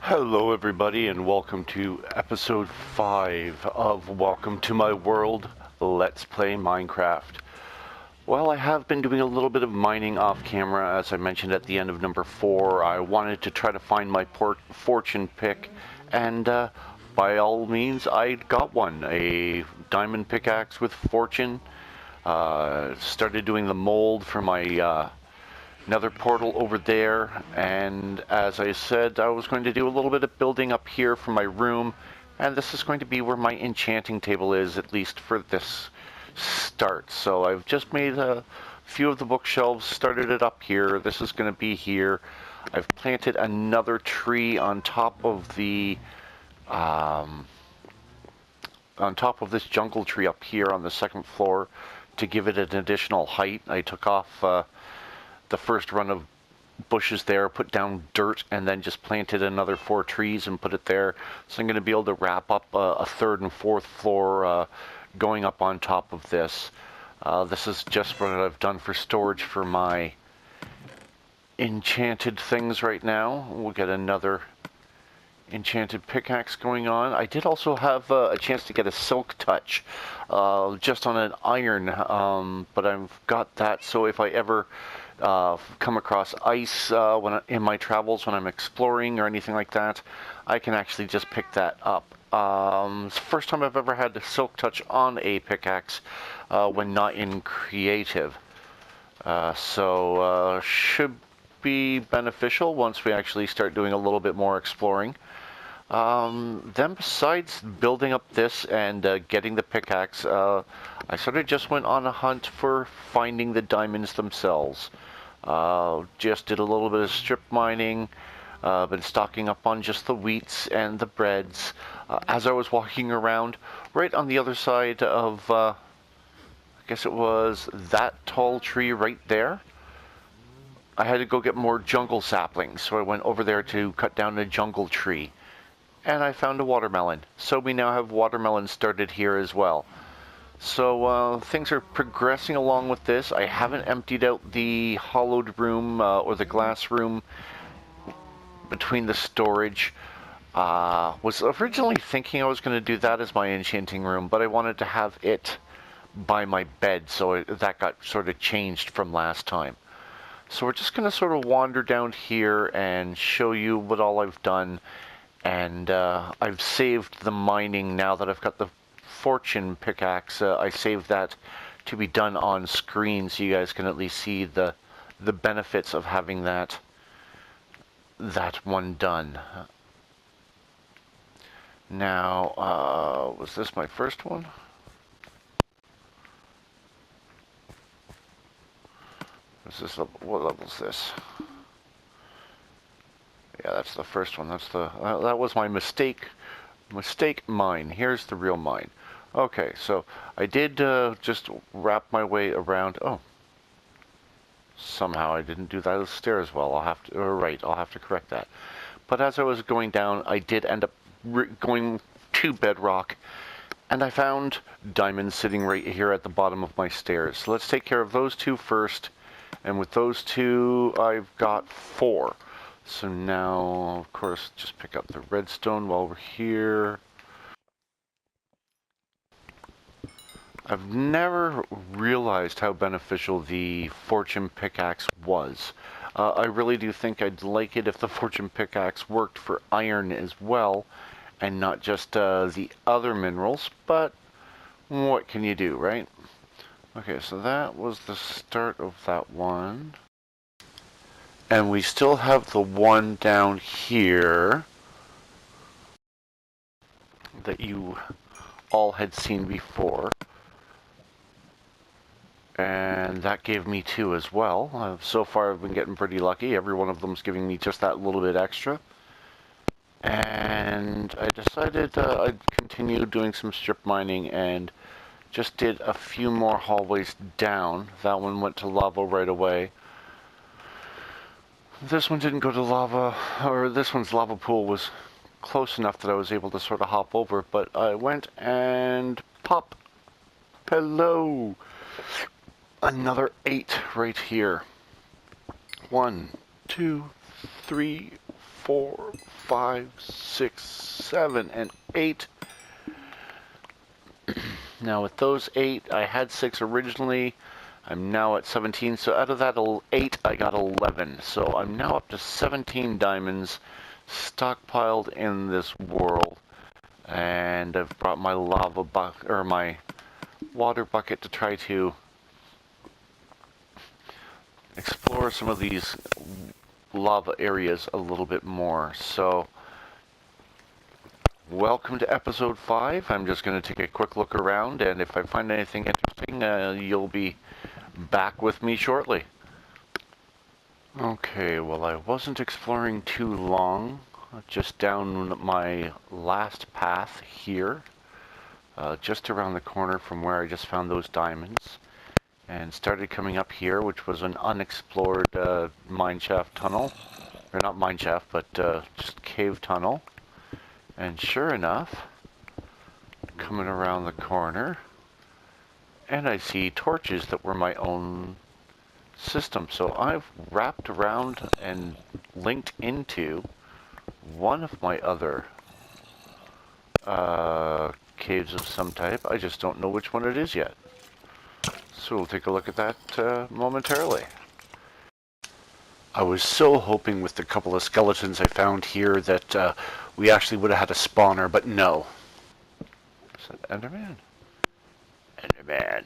Hello everybody and welcome to episode 5 of Welcome to My World, Let's Play Minecraft. Well, I have been doing a little bit of mining off camera, as I mentioned at the end of number 4. I wanted to try to find my fortune pick, and by all means I got one, a diamond pickaxe with fortune. Started doing the mold for my nether portal over there, and as I said, I was going to do a little bit of building up here for my room, and this is going to be where my enchanting table is, at least for this start. So I've just made a few of the bookshelves, started it up here. This is going to be here. I've planted another tree on top of the on top of this jungle tree up here on the second floor to give it an additional height. I took off the first run of bushes there, put down dirt, and then just planted another 4 trees and put it there. So I'm going to be able to wrap up a third and fourth floor going up on top of this. This is just what I've done for storage for my enchanted things right now. We'll get another enchanted pickaxe going on. I did also have a chance to get a silk touch just on an iron, but I've got that, so if I ever come across ice in my travels when I'm exploring or anything like that, I can actually just pick that up. It's the first time I've ever had the silk touch on a pickaxe when not in creative. So should be beneficial once we actually start doing a little bit more exploring. Then besides building up this and getting the pickaxe, I sort of just went on a hunt for finding the diamonds themselves. Just did a little bit of strip mining, been stocking up on just the wheats and the breads. As I was walking around, right on the other side of, I guess it was that tall tree right there, I had to go get more jungle saplings, so I went over there to cut down a jungle tree. And I found a watermelon. So we now have watermelon started here as well. So things are progressing along with this. I haven't emptied out the hollowed room or the glass room between the storage. Was originally thinking I was going to do that as my enchanting room, but I wanted to have it by my bed, so that got sort of changed from last time. So we're just going to sort of wander down here and show you what all I've done. And I've saved the mining now that I've got the fortune pickaxe. I saved that to be done on screen so you guys can at least see the benefits of having that one done. Now, was this my first one? What level is this? Yeah, that's the first one. That was my mistake mine. Here's the real mine. Okay, so I did just wrap my way around. Oh, somehow I didn't do that as stairs well. I'll have to correct that. But as I was going down, I did end up going to bedrock, and I found diamonds sitting right here at the bottom of my stairs. So let's take care of those 2 first, and with those 2, I've got 4. So now, of course, just pick up the redstone while we're here. I've never realized how beneficial the fortune pickaxe was. I really do think I'd like it if the fortune pickaxe worked for iron as well, and not just the other minerals, but what can you do, right? Okay, so that was the start of that one. And we still have the one down here that you all had seen before. And that gave me 2 as well. So far I've been getting pretty lucky. Every one of them's giving me just that little bit extra. And I decided I'd continue doing some strip mining and just did a few more hallways down. That one went to lava right away. This one didn't go to lava, or this one's lava pool was close enough that I was able to sort of hop over, but I went and pop. Hello! Another 8 right here. 1, 2, 3, 4, 5, 6, 7, and 8. Now with those 8, I had 6 originally. I'm now at 17, so out of that 8, I got 11. So I'm now up to 17 diamonds stockpiled in this world. And I've brought my lava bucket, or my water bucket, to try to explore some of these lava areas a little bit more. So, welcome to episode 5. I'm just going to take a quick look around, and if I find anything interesting, you'll be back with me shortly. Okay, well, I wasn't exploring too long. Just down my last path here, just around the corner from where I just found those diamonds, and started coming up here, which was an unexplored mineshaft tunnel, or not mineshaft, but just cave tunnel. And sure enough, coming around the corner, and I see torches that were my own system. So I've wrapped around and linked into one of my other caves of some type. I just don't know which one it is yet. So we'll take a look at that momentarily. I was so hoping with the couple of skeletons I found here that we actually would have had a spawner, but no. Is that Enderman? Enderman.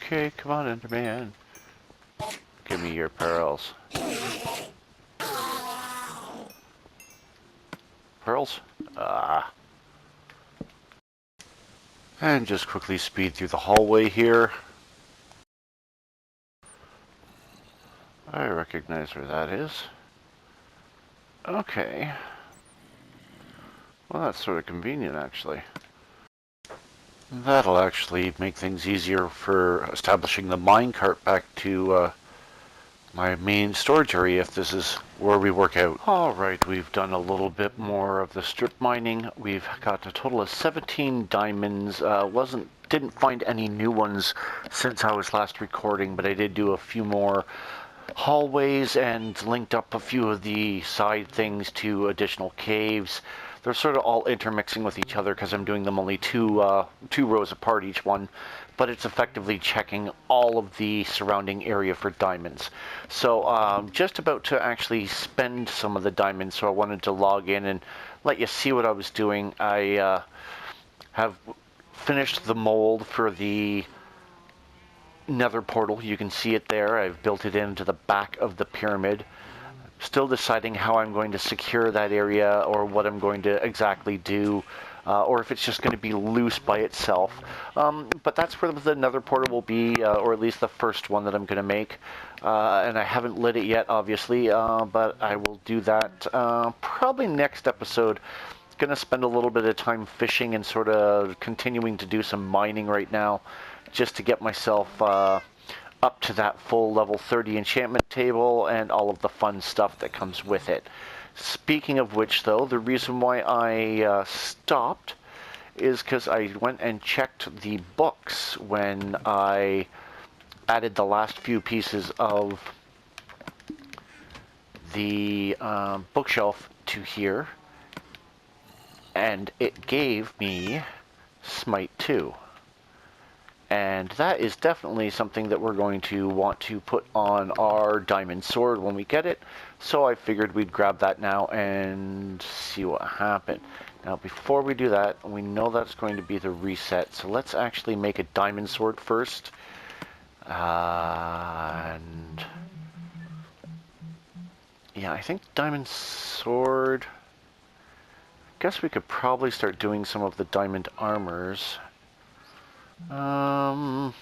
Okay, come on, Enderman. Give me your pearls. Pearls? Ah. And just quickly speed through the hallway here. I recognize where that is. Okay. Well, that's sort of convenient, actually. That'll actually make things easier for establishing the minecart back to my main storage area if this is where we work out. Alright, we've done a little bit more of the strip mining. We've got a total of 17 diamonds. Didn't find any new ones since I was last recording, but I did do a few more hallways and linked up a few of the side things to additional caves. They're sort of all intermixing with each other because I'm doing them only two rows apart each one, but it's effectively checking all of the surrounding area for diamonds. So just about to actually spend some of the diamonds, so I wanted to log in and let you see what I was doing. I have finished the mold for the nether portal. You can see it there. I've built it into the back of the pyramid. Still deciding how I'm going to secure that area or what I'm going to exactly do, or if it's just going to be loose by itself. But that's where the nether portal will be, or at least the first one that I'm going to make. And I haven't lit it yet, obviously, but I will do that probably next episode. Going to spend a little bit of time fishing and sort of continuing to do some mining right now, just to get myself up to that full level 30 enchantment table and all of the fun stuff that comes with it. Speaking of which, though, the reason why I stopped is because I went and checked the books when I added the last few pieces of the bookshelf to here, and it gave me Smite 2. And that is definitely something that we're going to want to put on our diamond sword when we get it. So I figured we'd grab that now and see what happened. Now before we do that, we know that's going to be the reset. So let's actually make a diamond sword first. And yeah, I think diamond sword... I guess we could probably start doing some of the diamond armors. I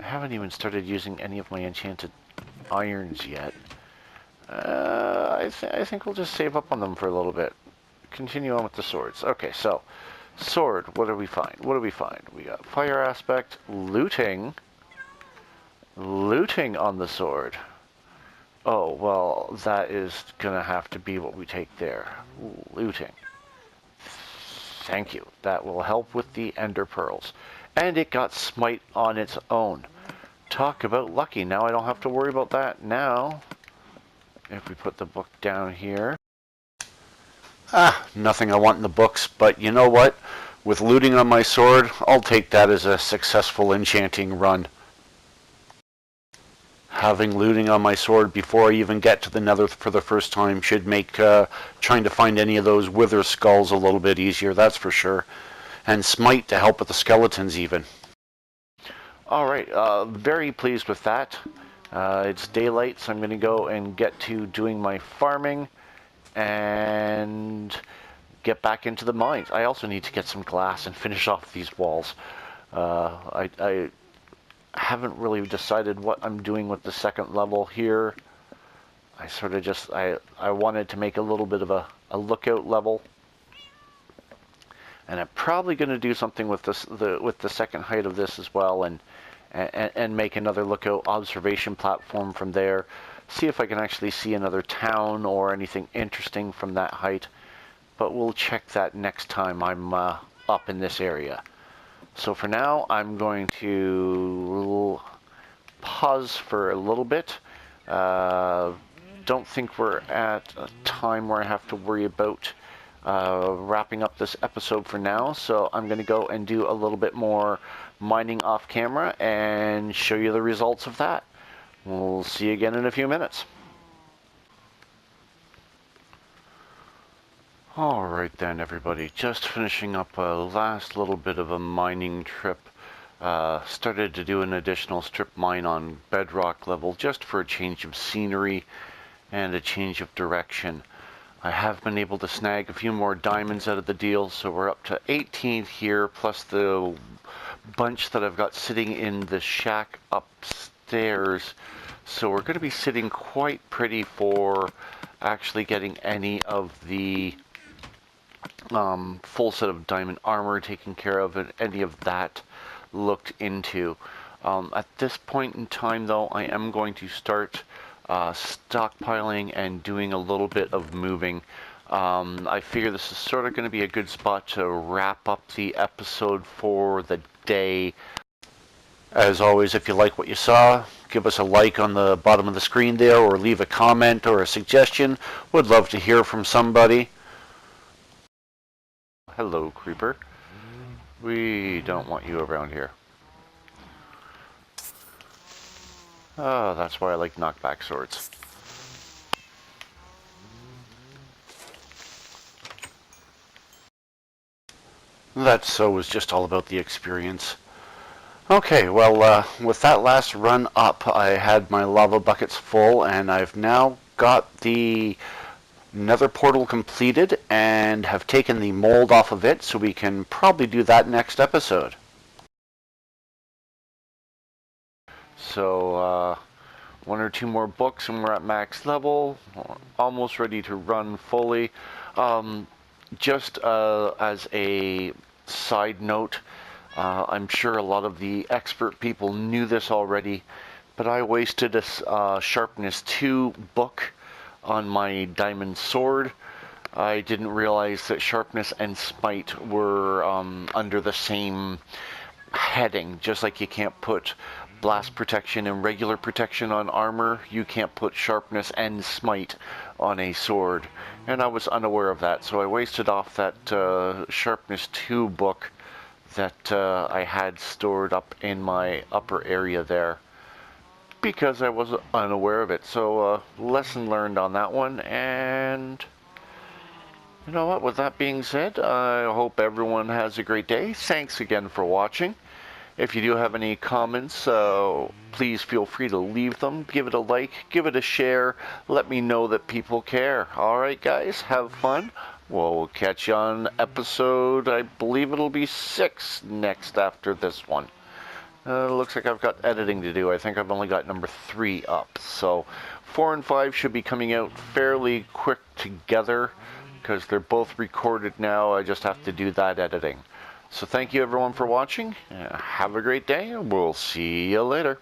haven't even started using any of my enchanted irons yet. I think we'll just save up on them for a little bit. Continue on with the swords. Okay, so sword. What do we find? What do we find? We got fire aspect, looting on the sword. Oh well, that is gonna have to be what we take there. Looting. Thank you. That will help with the ender pearls. And it got smite on its own. Talk about lucky. Now I don't have to worry about that. Now, if we put the book down here. Nothing I want in the books, but you know what? With looting on my sword, I'll take that as a successful enchanting run. Having looting on my sword before I even get to the nether for the first time should make trying to find any of those wither skulls a little bit easier, that's for sure. And smite to help with the skeletons even. Alright, very pleased with that. It's daylight, so I'm going to go and get to doing my farming and get back into the mines. I also need to get some glass and finish off these walls. I haven't really decided what I'm doing with the second level here. I sort of just, I wanted to make a little bit of a lookout level. And I'm probably going to do something with this, with the second height of this as well, and make another lookout observation platform from there. See if I can actually see another town or anything interesting from that height. But we'll check that next time I'm up in this area. So for now, I'm going to pause for a little bit. Don't think we're at a time where I have to worry about wrapping up this episode for now. So I'm going to go and do a little bit more mining off camera and show you the results of that. We'll see you again in a few minutes. Alright then, everybody, just finishing up a last little bit of a mining trip. Started to do an additional strip mine on bedrock level just for a change of scenery and a change of direction. I have been able to snag a few more diamonds out of the deal, so we're up to 18 here, plus the bunch that I've got sitting in the shack upstairs. So we're going to be sitting quite pretty for actually getting any of the full set of diamond armor taken care of and any of that looked into. At this point in time though, I am going to start stockpiling and doing a little bit of moving. I figure this is sort of going to be a good spot to wrap up the episode for the day. As always, if you like what you saw, give us a like on the bottom of the screen there, or leave a comment or a suggestion. Would love to hear from somebody. Hello, creeper. We don't want you around here. Oh, that's why I like knockback swords. That so was just all about the experience. Okay, well, with that last run up, I had my lava buckets full, and I've now got the nether portal completed and have taken the mold off of it, so we can probably do that next episode. So, one or two more books and we're at max level, almost ready to run fully. Just as a side note, I'm sure a lot of the expert people knew this already, but I wasted a Sharpness 2 book on my diamond sword. I didn't realize that Sharpness and Smite were under the same heading. Just like you can't put blast protection and regular protection on armor, you can't put Sharpness and Smite on a sword. And I was unaware of that, so I wasted off that Sharpness 2 book that I had stored up in my upper area there, because I was unaware of it. So lesson learned on that one. And you know what, with that being said, I hope everyone has a great day. Thanks again for watching. If you do have any comments, please feel free to leave them. Give it a like, give it a share. Let me know that people care. Alright guys, have fun. We'll catch you on episode, I believe it'll be 6 next after this one. Looks like I've got editing to do. I think I've only got number 3 up. So 4 and 5 should be coming out fairly quick together, because they're both recorded now. I just have to do that editing. So thank you everyone for watching. Have a great day, and we'll see you later.